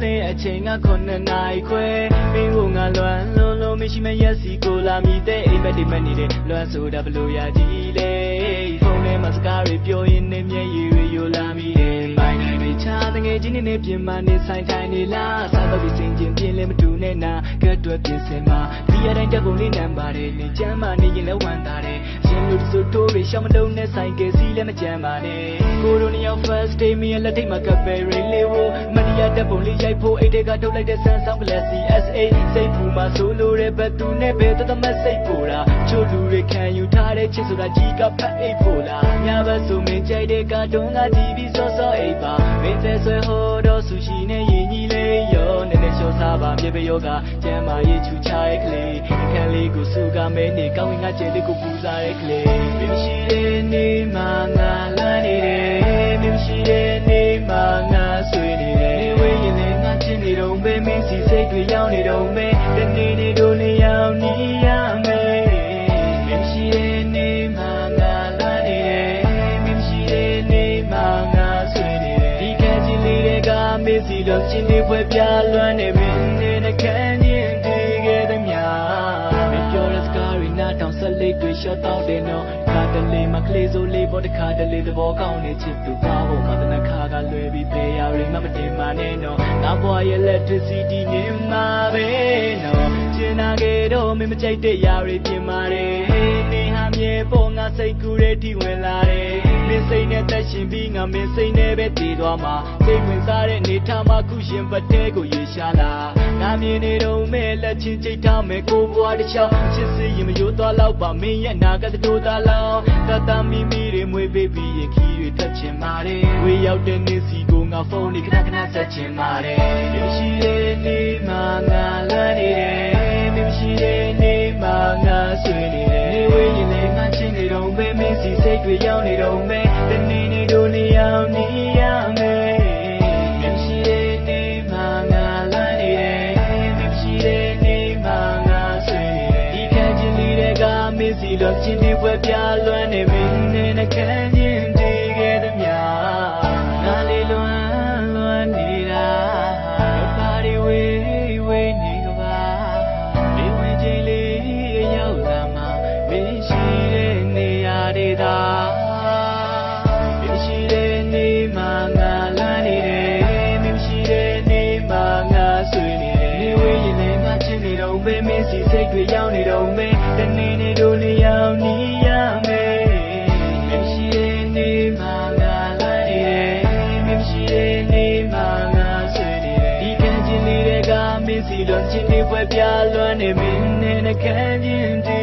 lin a chain a corner night que me won't alone lolo me she me yesi cola me de a bed money de lo so w ya dile phone le mascara pyo yin ne mye yi yo la mi de my name cha de nge jin ne pin ma ne sai thai ne la sa to bi sin jin pin le ma tu ne na ka twat pin sin ma di ya dai tat pon le nan ba de ne chan ma ne yin le wan ta de yin lu so to ri sham ma dong ne sai ke si le ma chan ma ne ko ro ni yaw first day me la thai ma ka pe ri le wo ma di ya tat pon le yai pho 8 day kaထုတ်လိုက်တဲ့ san sound glassy SA စိတ်ဖူမှာဆိုလိုတဲ့ဘတ်သူနဲ့ပဲတသမတ်စိတ်ပို့တာချို့လူတွေခံယူထားတဲ့ချစ်ဆိုတာကြီးကဖတ်အိတ်ဖို့လားညဘက်ဆိုမင်းကြိုက်တဲ့ကာတွန်းကကြည့်ပြီးစောစောအိတ်ပါမင်းသက်ဆွဲဟောတော့ဆူရှီနဲ့ရင်ကြီးလေးရောနည်းနည်းလျှော့စားပါမြေပယောကကျမ်းမာရေးချူချရဲ့ကလေးအခန်းလေးကိုစုကမဲနေကောင်းဝင်ကကျဲလေးကိုပူစားရဲ့ကလေးမင်းရှိတဲ့နေမှာငါလမ်းနေတယ်မင်းရှိတဲ့နေမှာငါဆွေးနေတယ်ဝေးရင်လည်းငါချင်းနေတော့ပဲမင်းစီစိတ်တွေရောက်နေတော့ပဲတနေ့နေ့တို့နေရောက်နေရမယ်မင်းရှိတဲ့နေမှာငါလမ်းနေတယ်မင်းရှိတဲ့နေမှာငါဆွေးနေတယ်ဒီကံကြီးလေးတွေကမင်းစီတော့ချင်းတွေပွဲပြလွမ်းနေမင်းနဲ့ခံရင်တည်ခဲ့တဲ့မြာမင်းပြောတဲ့စကားတွေနားထောင်ဆက်လေးတွေရှော့တော့တယ်နော်ခါတလေမကလေးစိုးလေးပေါ်တခါတလေသဘောကောင်းနေချစ်သူပါဖို့မတနခါကလွယ်ပြီးဖေးရရမတင်ပါနဲ့နော်ငါဘွားရဲ့ electricity နေမှာပဲနော်ကျင်နာခဲ့တော့မင်းမကြိုက်တဲ့ຢာတွေပြင်ပါတယ်နေဟာမြေပေါ်ငါစိတ်ကူတဲ့ထိဝင်လာတယ်မင်းစိတ်နဲ့သက်ရှင်ပြီးငါမင်းစိတ်နဲ့ပဲတည်သွားမှာစိတ်ဝင်စားတဲ့နေထားမှာခုရှင်ပတ်တဲကိုရေရှာလာငါမြင်နေတော့မဲလက်ချင်းချိတ်ထားမယ်ကိုဘွားတစ်ချောင်းချစ်စီရင်မယိုးသွားတော့ပါမင်းရဲ့နာကတိုးသားလောင်းတတမီမီတွေမွေးပေးပြီးရင်ခီးတွေထက်ချင်ပါတယ်ဝေးရောက်တဲ့နေ့စီကိုငါဖုန်းလေးခဏခဏဆက်ချင်ပါတယ်မရှိတဲ့နေ့မှာငါလမ်းနေတယ်မရှိတဲ့နေ့မှာငါဆွေးနေတယ်နေဝေးရင်လည်းငါချင်းနေတော့ပဲမင်းစီစိတ်တွေရောက်နေတော့ပဲတနေ့နေ့တို့နေရောက်နေရမယ်မရှိတဲ့နေ့မှာငါလမ်းနေတယ်မရှိတဲ့နေ့မှာငါဆွေးနေတယ်ဒီခံချင်းလေးတွေကမင်းစီတော့ချင်းတွေပွဲပြလွမ်းနေမင်းနဲ့ခံချင်းတည်ခဲ့တဲ့မြာငါလေးလွမ်းနေတာဘာတွေဝေးနေကပါဒီဝင်ချင်းလေးရောက်လာမှမင်းရှိတဲ့နေရာတွေသာမင်းရှိတဲ့နေမှာငါလမ်းနေတယ်မင်းရှိတဲ့နေမှာငါဆွေးနေတယ်နေဝေးရင်လည်းငါချင်းနေတော့ပဲမင်းစီစိတ်တွေရောက်နေတော့ပဲတနေ့နေ့တို့နေရောက်နေရမယ်မင်းရှိတဲ့နေမှာငါလမ်းနေတယ်မင်းရှိတဲ့နေမှာငါဆွေးနေတယ်ဒီကံချင်းလေးတွေကမင်းစီတော့ချင်းတွေပွဲပြလွမ်းနေမင်းနဲ့ခံချင်း